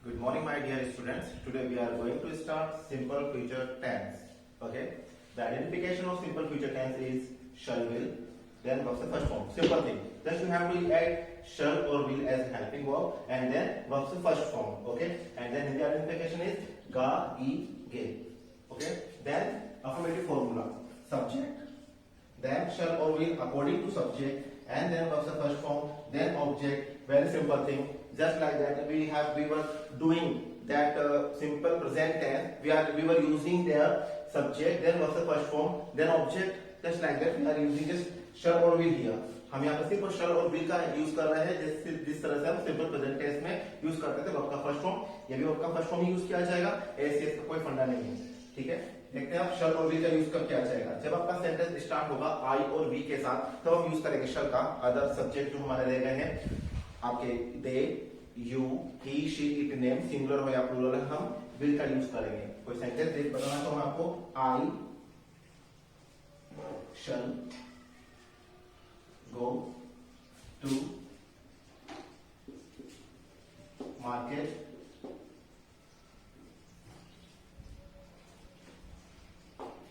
Good morning, my dear students. Today we are going to start simple future tense. Okay. The identification of simple future tense is shall, will. Then what's the first form? Simple thing. Just you have to add shall or will as helping verb, and then what's the first form? Okay. And then the identification is ga, e, ge. Okay. Then affirmative formula. Subject. Then shall or will according to subject, and then what's the first form? Then object. Very simple thing. Just like that, we were doing that simple present tense. We were using their subject. Then what's the first form? Then object. Just like that, we are using just shall or will here. हम यहाँ पे सिर्फ shall और will का use कर रहे हैं जिस तरह से हम सिंपल प्रेजेंट टेंस में यूज करते थे वर्ब का फर्स्ट फॉर्म, ये भी वर्ब का फर्स्ट फॉर्म यूज किया जाएगा। ऐसे इसका कोई फंडा नहीं है, ठीक है। देखते हैं आप shall और will का यूज कब किया जाएगा। जब आपका सेंटेंस स्टार्ट होगा I और we के साथ, तब तो हम यूज करेंगे shall का। अदर सब्जेक्ट जो हमारे रह गए हैं आपके they, you, he, she, it, name, singular हो या प्लूरल, हम विल का यूज करेंगे। कोई सेंटेंस देख बताना तो मैं आपको I shall go to market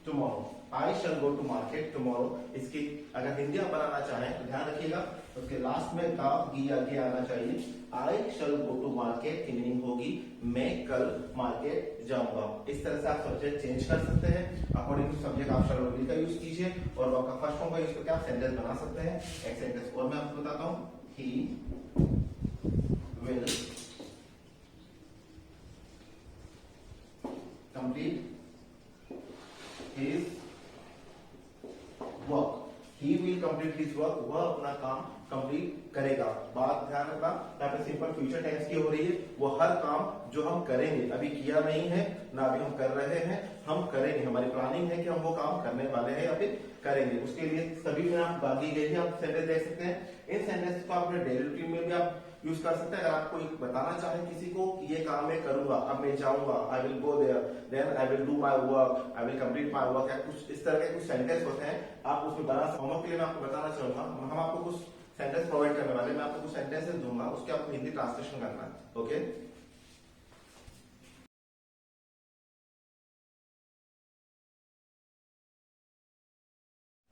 tomorrow. I shall go to market tomorrow. इसकी अगर हिंदी आप बनाना चाहें तो ध्यान रखिएगा, उसके लास्ट में का गी आगे आना चाहिए। आई शल गो टू मार्केट की मीनिंग होगी मैं कल मार्केट जाऊंगा। इस तरह से आप सब्जेक्ट चेंज कर सकते हैं। अकॉर्डिंग टू सब्जेक्ट आप शल और विल का यूज कीजिए और वर्ब का फर्स्ट फॉर्म का यूज करके आप सेंटेंस बना सकते हैं। एक सेंटेंस और मैं आपको बताता हूं, he will complete his work. He will complete his work. वह अपना काम कंप्लीट करेगा। बात ध्यान रखना, यहाँ पे सिंपल फ्यूचर टेंस की हो रही है। वो हर काम जो हम करेंगे, अभी किया नहीं है ना अभी हम कर रहे हैं, हम करेंगे। हमारी प्लानिंग है कि हम वो काम करने वाले हैं या फिर करेंगे। उसके लिए सभी में आप बागी गई आप सेंटेंस देख सकते हैं। इन सेंटेंस को अपने डेली रूटीन में भी आप यूज कर सकते हैं। अगर आपको बताना चाहें किसी को कि ये काम मैं करूंगा, अब मैं जाऊंगा, I will go there, then I will do my work, I will complete my work, या कुछ इस तरह के कुछ सेंटेंस होते हैं, आप उसमें बना सकते। होमवर्क के लिए मैं आपको बताना चाहूंगा, हम आपको कुछ सेंटेंस प्रोवाइड करने वाले, मैं आपको कुछ सेंटेंसेस दूंगा, उसके आपको हिंदी ट्रांसलेशन करना है। ओके,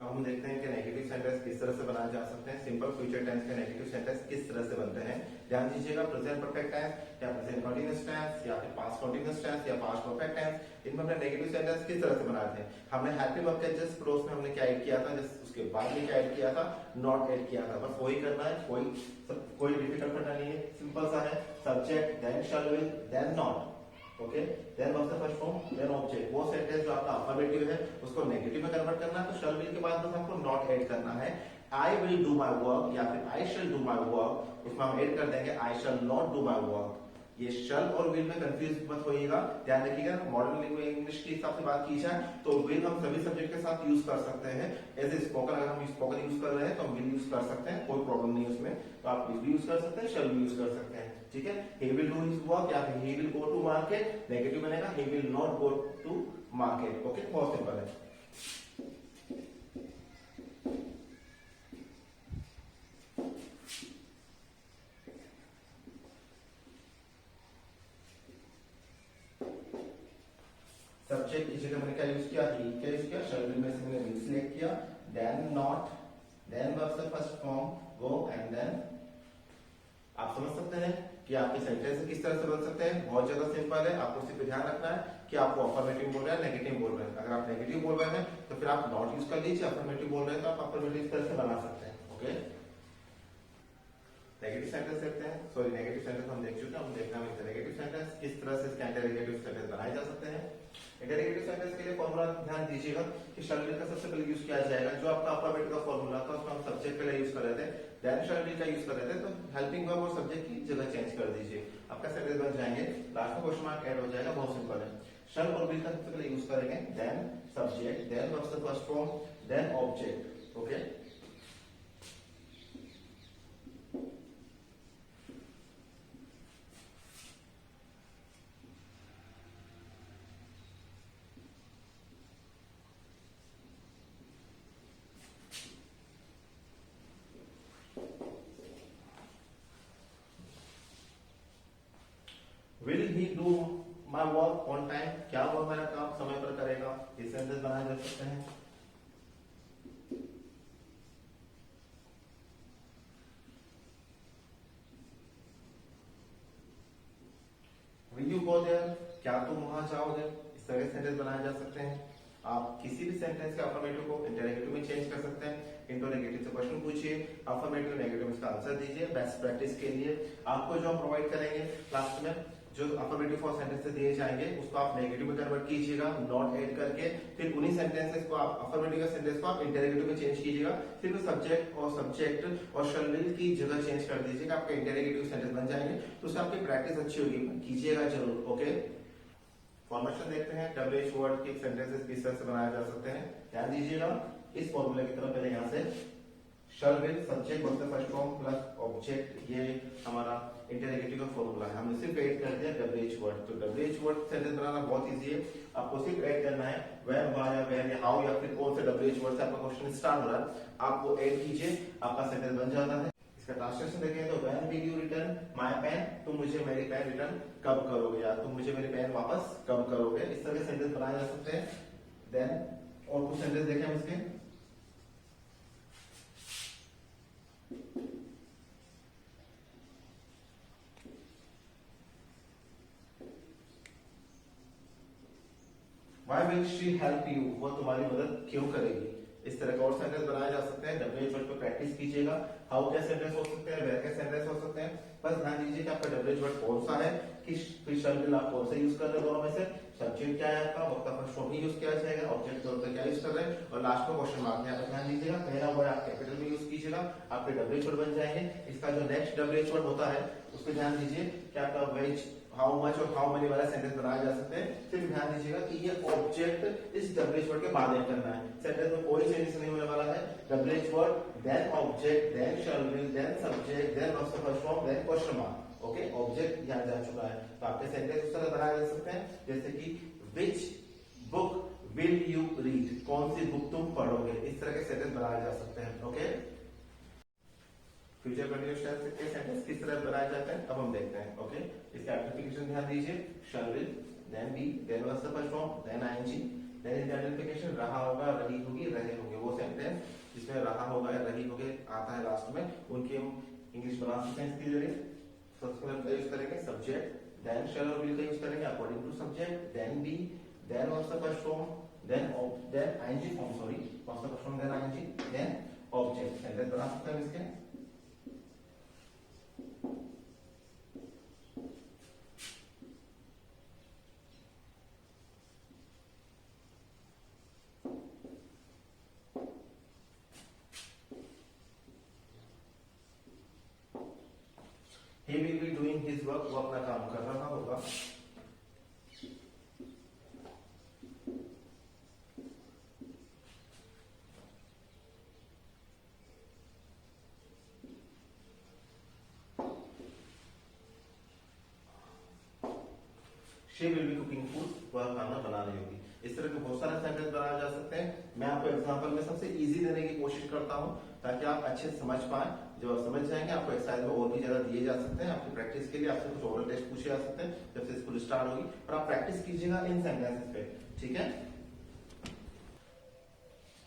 अब हम देखते हैं कि नेगेटिव सेंटेंस किस तरह से बनाए जा सकते हैं। सिंपल फ्यूचर टेंस के नेगेटिव सेंटेंस किस तरह से बनते हैं, ध्यान दीजिएगा। प्रेजेंट परफेक्ट टेंस या प्रेजेंट कंटीन्यूअस टेंस या फिर पास्ट कंटीन्यूअस टेंस या पास्ट परफेक्ट टेंस, इनमें हमने नेगेटिव सेंटेंस किस तरह से बनाए थे। हमने हैप्पी वर्ब के जस्ट क्लोज में हमने क्या ऐड किया था, जस्ट उसके बाद में क्या ऐड किया था, नॉट ऐड किया था। बस वही करना है, कोई डिफिकल्ट करना नहीं है, सिंपल सा है। Subject, then shall, will, then not. Okay, then what's the first form, then object. वो सेंटेंस जो आपका अफर्मेटिव है उसको नेगेटिव में कन्वर्ट करना है, तो शैल विल के बाद बस आपको नॉट ऐड करना है। I will do my work या फिर I shall do my work, उसमें हम ऐड कर देंगे I shall not do my work. ये शैल और विल में कंफ्यूज मत होइएगा, ध्यान रखिएगा। मॉडर्न लैंग्वेज इंग्लिश के हिसाब से बात की जाए तो विल हम सभी सब्जेक्ट के साथ यूज कर सकते हैं। एज ए स्पोकन, अगर हम स्पोकन यूज कर रहे हैं तो हम विल यूज कर सकते हैं, कोई प्रॉब्लम नहीं उसमें। तो आप विल भी यूज कर सकते हैं, शैल भी यूज कर सकते हैं, ठीक है। He will do his work या फिर he will go to market, negative बनेगा he will not go to market. Okay, बहुत सिंपल है। सब्जेक्ट की जगह मैंने क्या यूज किया, ही क्या यूज किया, शैल विल में से मैंने विल सिलेक्ट किया, then not, then what's the first form, go, and then. आप समझ सकते हैं कि आपके सेंटेंस किस तरह से बन सकते हैं। बहुत ज्यादा सिंपल है, आपको सिर्फ ध्यान रखना है कि आपको अफर्मेटिव बोल रहे हैं, नेगेटिव बोल रहे हैं। अगर आप नेगेटिव बोल रहे हैं तो फिर आप नॉट यूज कर लीजिए, अफर्मेटिव बोल रहे हैं तो आप अफर्मेटिव इस तरह से बना सकते हैं। ओके, नेगेटिव सेंटेंस देखते हैं। सॉरी, नेगेटिव सेंटेंस हम देख चुके हैं, हम देखना नहीं था। नेगेटिव सेंटेंस किस तरह से इसके इंटररोगेटिव सेंटेंस बनाए जा सकते हैं। इंटररोगेटिव सेंटेंस के लिए फॉर्मूला ध्यान दीजिएगा कि शैल विल का सबसे पहले यूज किया जाएगा। जो आपका अफर्मेटिव का फॉर्मूला था उसमें हम सब्जेक्ट पहले यूज कर रहे थे, देन शैल विल का यूज कर रहे थे, तो हेल्पिंग वर्ब और सब्जेक्ट की जगह चेंज कर दीजिए, आपका सेंटेंस बन जाएंगे। लास्ट में क्वेश्चन मार्क ऐड हो जाएगा, बहुत सिंपल है। शैल और विल का सबसे पहले यूज करेंगे, then subject, then what's the first form, then object. Okay, will he do my work on time, क्या वो मेरा काम समय पर करेगा, इस सेंटेंस बनाए जा सकते हैं। विल यू गो देयर, क्या तुम वहां जाओगे, इस तरह के सेंटेंस बनाए जा सकते हैं। आप किसी भी सेंटेंस के अफर्मेटिव को इंटरोगेटिव में चेंज कर सकते हैं। इंटरोगेटिव से क्वेश्चन पूछिए, अफर्मेटिव नेगेटिव में इसका आंसर दीजिए। बेस्ट प्रैक्टिस के लिए आपको जो हम प्रोवाइड करेंगे लास्ट में, जो अफर्मेटिव फॉर सेंटेंसेस दिए जाएंगे उसको आप नेगेटिव में कन्वर्ट कीजिएगा नॉट ऐड करके, फिर उन्हीं सेंटेंसेस को आप अफर्मेटिव का सेंटेंस को आप इंटरोगेटिव में चेंज कीजिएगा, फिर सब्जेक्ट और शैल विल की जगह चेंज कर दीजिएगा, आपके इंटरोगेटिव सेंटेंस बन जाएंगे। तो उससे आपकी प्रैक्टिस अच्छी होगी, कीजिएगा जरूर। ओके, फॉर्मेशन देखते हैं WH वर्ड के सेंटेंसेस किस तरह से बनाए जा सकते हैं। ध्यान दीजिएगा इस फॉर्मूले की तरफ, पहले यहाँ से शैल will subject verb first form plus object, ये हमारा इंटरोगेटिव का फॉर्मूला है। हमने सिर्फ ऐड कर दिया WH वर्ड। तो WH वर्ड सेंटेंस बनाना बहुत इजी है, आपको सिर्फ ऐड करना है व्हेन, व्हाई या व्हेन या हाउ या फिर कौन से WH वर्ड से आपका क्वेश्चन स्टार्ट हो रहा है, आप वो ऐड कीजिए, आपका सेंटेंस बन जाता है। इसका ट्रांसलेशन देखें तो when will you return my pen, तुम मुझे मेरी पेन रिटर्न कब करोगे, या तुम मुझे मेरी पेन वापस कब करोगे, इस तरह के सेंटेंस बनाए जा सकते हैं। देन और कुछ सेंटेंस देखें उसके। Why will she help you, वो तुम्हारी मदद क्यों करेगी, इस तरह का और सेंटेंस बनाए जा सकते हैं। WH वर्ड पे प्रैक्टिस कीजिएगा। हाउ के सेंटेंस हो सकते हैं, वेयर के सेंटेंस हो सकते हैं। बस ध्यान दीजिए कि आपका WH वर्ड कौन सा है, किस शैल विल आप कौन सा यूज कर रहे हैं, दोनों में से सब्जेक्ट क्या है आपका, वक्त का फर्स्ट फॉर्म ही यूज किया जाएगा, ऑब्जेक्ट तौर पर क्या यूज कर रहे हैं, और लास्ट में क्वेश्चन मार्क है। ध्यान दीजिएगा पहला वर्ड आप कैपिटल में यूज कीजिएगा, आपके WH वर्ड बन जाएंगे। इसका जो नेक्स्ट WH वर्ड होता है उसको ध्यान दीजिए कि आपका वेज हाउ मच और हाउ मेनी वाला सेंटेंस बनाए जा सकते हैं। सिर्फ ध्यान दीजिएगा कि ये ऑब्जेक्ट इस WH वर्ड के बाद ऐड करना है, सेंटेंस में कोई चेंजेस नहीं होने वाला है। WH word then object then shall will then subject then verb का first form then question mark. Okay, object यहां जा चुका है, तो आपके सेंटेंस उस तरह बनाए जा सकते हैं जैसे कि which book will you read, कौन सी बुक तुम पढ़ोगे, इस तरह के सेंटेंस बनाए जा सकते हैं। ओके, फ्यूचर कंटीन्यूअस टेंस के सेंटेंस किस तरह बनाए जाते हैं अब हम देखते हैं। ओके, इसका एप्लीकेशन ध्यान दीजिए, shall will then be then verb का first form then ING then इसका एप्लीकेशन रहा होगा रही होगी रहे होंगे, वो सेंटेंस जिसमें रहा होगा या रही होगे आता है लास्ट में, उनके हम इंग्लिश बना सकते हैं इसके जरिए। सबसे पहले हम यूज करेंगे सब्जेक्ट देन शैल और विल का यूज करेंगे according to subject then be then verb का first form then ING form, sorry verb का first form then ING then object, sentence बना सकते हैं इसके। He will be doing his work, वो अपना काम कर रहा होगा। She will be cooking food, वह खाना बना रही होगी। इस तरह के बहुत सारे सेंटेंस बनाए जा सकते हैं। मैं आपको एग्जांपल में सबसे इजी देने की कोशिश करता हूं ताकि आप अच्छे से समझ पाएं। जब आप समझ जाएंगे आपको एक्सरसाइज में और भी ज्यादा दिए जा सकते हैं, आपकी प्रैक्टिस के लिए आपसे कुछ ओरल टेस्ट पूछे जा सकते हैं जब से स्कूल स्टार्ट होगी, और आप प्रैक्टिस कीजिएगा इन सेंटेंसेस पे, ठीक है।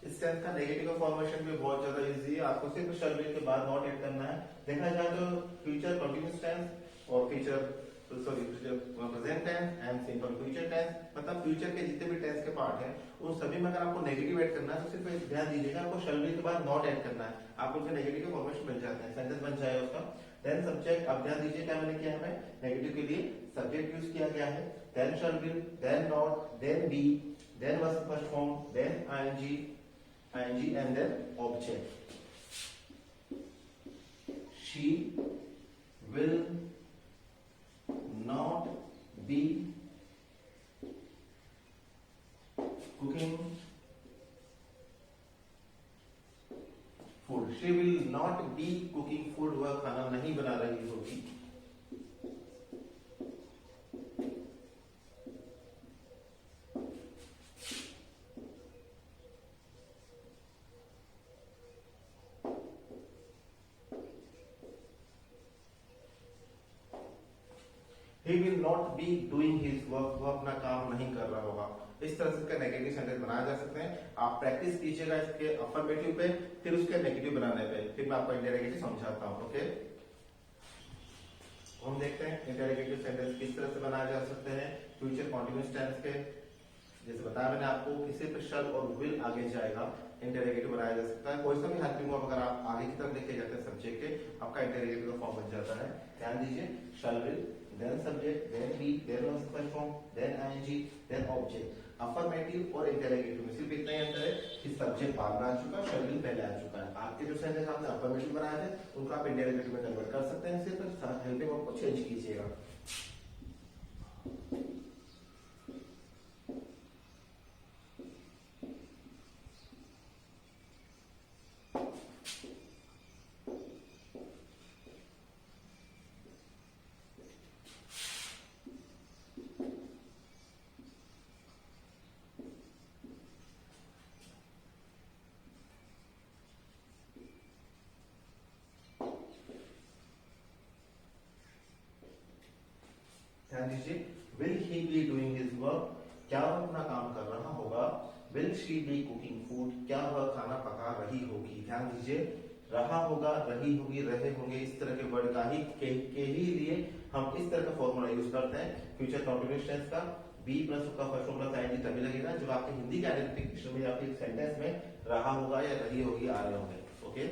इस टेंस का नेगेटिव फॉर्मेशन भी बहुत ज्यादा इजी है, आपको सिर्फ शैल विल के बाद नॉट ऐड करना है। देखा जाए तो फ्यूचर कंटीन्यूअस टेंस और future present tense and simple future tense, मतलब फ्यूचर के जितने भी टेंस के पार्ट हैं उन सभी में अगर आपको नेगेटिव ऐड करना है तो सिर्फ ध्यान दीजिएगा आपको शैल विल के बाद नॉट ऐड करना है, आपको उसके नेगेटिव फॉर्मेशन मिल जाते हैं, सेंटेंस बन जाएगा उसका। देन सब्जेक्ट, अब ध्यान दीजिए क्या मैंने किया है, नेगेटिव के लिए सब्जेक्ट यूज किया गया है, then shall will then not then be then verb first form then ING and then object. She will not be cooking food. She will not be cooking food, वह खाना नहीं बना रही होगी। ही will not be doing his work, वो अपना काम नहीं कर रहा होगा। इस तरह से इसका नेगेटिव सेंटेंस बनाया जा सकते हैं। आप प्रैक्टिस कीजिएगा इसके अफर्मेटिव पे, फिर उसके नेगेटिव बनाने पे, फिर मैं आपको इंटरोगेटिव समझाता हूँ। ओके, हम देखते हैं इंटरोगेटिव सेंटेंस किस तरह से बनाए जा सकते हैं फ्यूचर कॉन्टिन्यूअस टेंस के। जैसे बताया मैंने आपको, किसी पे शल और विल आगे जाएगा, इंटरोगेटिव बनाया जा सकता है। कोई सा भी हेल्पिंग वर्ब अगर आप आगे की तरफ लेके जाते हैं सब्जेक्ट के, आपका इंटरोगेटिव का फॉर्म बन जाता है। ध्यान दीजिए, shall will, then subject, then be, then object form, then ING, then object. Affirmative और इंटरोगेटिव में सिर्फ इतना ही अंतर है कि सब्जेक्ट बाद में आ चुका है, शल विल पहले आ चुका है। आपके जो सेंटेंस आपने अफर्मेटिव बनाए थे उनको आप इंटरोगेटिव में कन्वर्ट कर सकते हैं, सिर्फ हेल्पिंग वर्ब को चेंज कीजिएगा। ध्यान दीजिए, will he be doing his work, क्या वह अपना काम कर रहा होगा। Will she be cooking food, क्या वह खाना पका रही होगी। ध्यान दीजिए, रहा होगा, रही होगी, रहे होंगे, इस तरह के वर्ड का ही के ही लिए हम इस तरह का फॉर्मूला यूज करते हैं फ्यूचर कंटिन्यूअस टेंस का। बी प्लस का फर्स्ट फॉर्मूला आएंगे तभी लगेगा जब आपके हिंदी के आइडेंटिफिकेशन में या फिर सेंटेंस में रहा होगा या रही होगी आ रहे होंगे। ओके,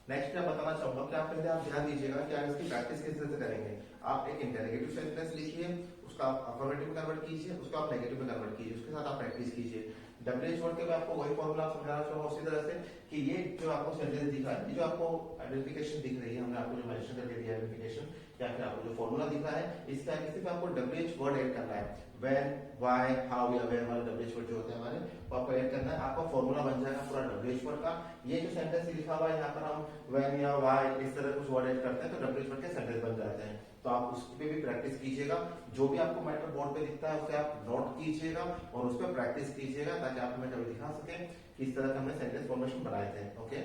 नेक्स्ट मैं बताना चाहूंगा कि आप पहले आप ध्यान दीजिएगा कि आप इसकी प्रैक्टिस किस तरह से करेंगे। आप एक इंटरोगेटिव सेंटेंस लिखिए, उसका आप अफर्मेटिव में कन्वर्ट कीजिए, उसका आप नेगेटिव में कन्वर्ट कीजिए, उसके साथ आप प्रैक्टिस कीजिए। डब्ल्यूएच वर्ड के मैं आपको वही फॉर्मूला समझाना चाहूंगा उसी तरह से कि ये जो आपको सेंटेंस दिखा है, ये जो आपको आइडेंटिफिकेशन दिख रही है, हमने आपको जो मेंशन करके दिया आइडेंटिफिकेशन या फिर आपको जो फॉर्मूला दिखा है, इसके आगे सिर्फ आपको डब्ल्यूएच वर्ड ऐड करना है। व्हेन, व्हाई, हाउ या वेयर वाले डब्ल्यूएच वर्ड जो होते हैं हमारे, वो आपको ऐड करना है। आपका फॉर्मूला बन जाएगा पूरा डब्ल्यूएच वर्ड का। ये जो सेंटेंस लिखा हुआ है यहाँ पर हम व्हेन या व्हाई इस तरह कुछ वर्ड ऐड करते हैं तो डब्ल्यूएच वर्ड के सेंटेंस बन जाते हैं। तो आप उस पे भी प्रैक्टिस कीजिएगा। जो भी आपको मैटर बोर्ड पे दिखता है उसे आप नोट कीजिएगा और उस पर प्रैक्टिस कीजिएगा ताकि आपको मैं कभी दिखा सके कि इस तरह से हमने सेंटेंस फॉर्मेशन बनाए थे। ओके,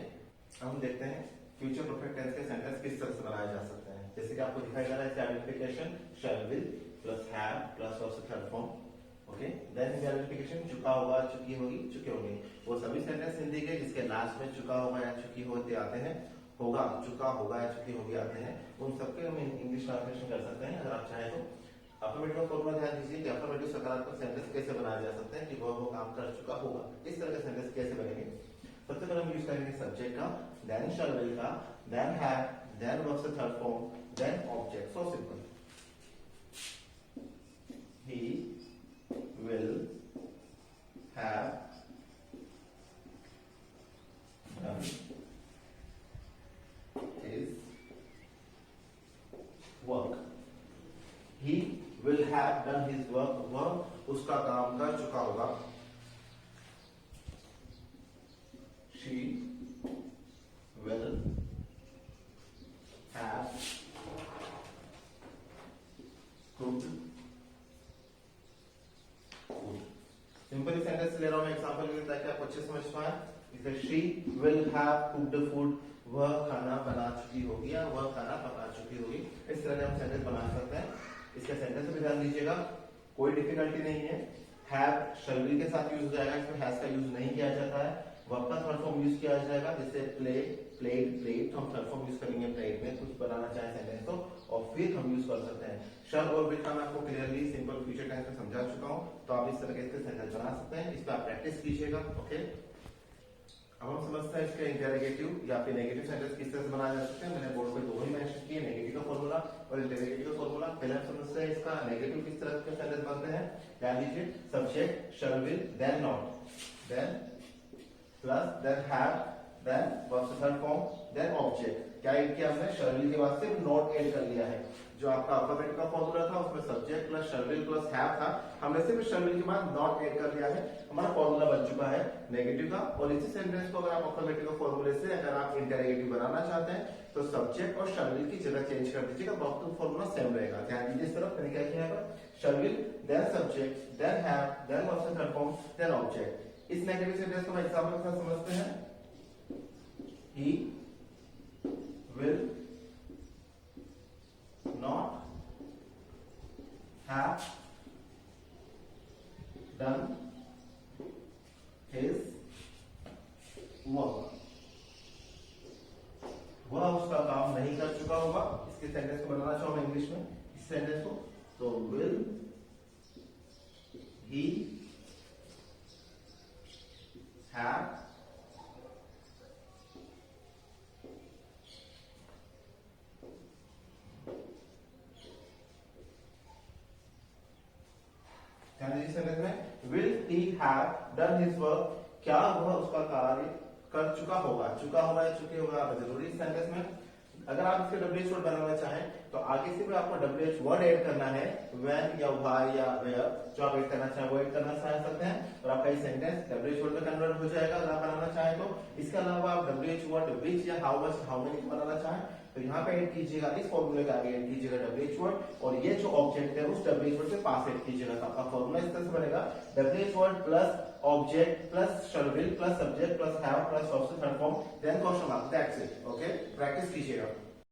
हम देखते हैं फ्यूचर परफेक्ट टेंस के सेंटेंस किस तरह से बनाए जा सकते हैं। जैसे कि आपको दिखाई जा रहा है identification shall will plus have plus और third form. Okay, then identification चुका होगा, चुकी होगी, चुके होंगे। वो सभी सेंटेंस हिंदी के जिसके लास्ट में चुका होगा या चुकी होते आते हैं, होगा, चुका होगा या चुकी होगी आते हैं, उन सबके हम इंग्लिश ट्रांसलेशन कर सकते हैं अगर आप चाहें तो। अफर्मेटिव का फॉर्मूला ध्यान दीजिए कि अफर्मेटिव सकारात्मक सेंटेंस कैसे बनाए जा सकते हैं कि वो काम कर चुका होगा। इस तरह के सेंटेंस कैसे बनेंगे। सबसे पहले हम यूज करेंगे सब्जेक्ट का, देन शैल विल का, देन हैव, देन वर्ब से third form, then object. So simple, he will have done his work. He will have done his work. वह उसका काम कर चुका होगा। She will have cooked food. Simple sentence ले रहा हूं मैं एग्जांपल के लिए ताकि आप अच्छे समझ पाए। जैसे she will have cooked food, वह खाना बना चुकी होगी या वह खाना पका चुकी होगी। इस तरह के हम सेंटेंस बना सकते हैं। इसके सेंटेंस में ध्यान दीजिएगा, कोई डिफिकल्टी नहीं है। हैव शैल विल के साथ यूज हो जाएगा, इसमें हैज का यूज नहीं किया जाता है। वर्ब का थर्ड फॉर्म यूज किया जाएगा, जैसे प्ले, प्लेड, प्लेट, तो हम थर्ड फॉर्म यूज करेंगे प्लेट में, कुछ बनाना चाहे सेंटेंस तो, और फिर हम यूज कर सकते हैं। शल और विल का मैं आपको क्लियरली सिंपल फ्यूचर टेंस में समझा चुका हूं, तो आप इस तरह के इसके सेंटेंस बना सकते हैं। इस पर आप प्रैक्टिस कीजिएगा। ओके, अब हम समझते हैं इसके इंटरोगेटिव या फिर नेगेटिव सेंटेंस किस तरह से बनाए जा सकते हैं। मैंने बोर्ड पे दो ही मेंशन किए, नेगेटिव का फॉर्मूला और इंटरोगेटिव का फॉर्मूला। पहले हम समझते हैं इसका नेगेटिव किस तरह के सेंटेंस बनते हैं। ध्यान दीजिए, subject shall will, then not, then plus, then have, then verb से थर्ड फॉर्म, देन ऑब्जेक्ट। क्या ऐड किया हमने, शैल विल के बाद सिर्फ नॉट ऐड कर लिया है। जो आपका अल्फाबेट का फॉर्मूला था उसमें subject plus shell will plus have था, हमने सिर्फ शैल विल के बाद नॉट ऐड कर लिया है। हमारा फॉर्मूला बन चुका है नेगेटिव का। और इसी सेंटेंस को अगर आप अल्फाबेट के फॉर्मूले से अगर आप इंटरोगेटिव बनाना चाहते हैं तो सब्जेक्ट और शैल विल की जगह चेंज कर दीजिएगा, बाकी फॉर्मूला सेम रहेगा। ध्यान दीजिए इस तरफ मैंने क्या किया है, shall will, then subject, then have, then verb से थर्ड फॉर्म, देन ऑब्जेक्ट। इस नेगेटिव सेंटेंस को हम एग्जांपल के साथ समझते हैं। He will not have done his work, वह उसका काम नहीं कर चुका होगा। इसके सेंटेंस को बनाना चाहूँ मैं इंग्लिश में इस सेंटेंस को, तो विल ही हैव सेंटेंस में will he have done his work, क्या वह उसका कार्य कर चुका होगा, चुका होगा या चुके होगा जरूरी इस सेंटेंस में। अगर आप इसके WH वर्ड बनाना चाहें तो आगे से भी आपको WH वर्ड ऐड करना है, when या why या where, जो आप ऐड करना चाहें वो ऐड करना चाह सकते हैं और आपका ये सेंटेंस WH वर्ड में कन्वर्ट हो जाएगा अगर आप बनाना चाहें तो। इसके अलावा आप WH वर्ड which या how much, how many बनाना चाहें तो यहाँ पे ऐड कीजिएगा, इस फॉर्मूले का आगे ऐड कीजिएगा WH वर्ड, और ये जो ऑब्जेक्ट है उस WH वर्ड के पास ऐड कीजिएगा। तो आपका फॉर्मूला इस तरह से बनेगा WH word plus object plus shall will plus subject plus have plus object third form then question mark, that's it. Okay, practice कीजिएगा।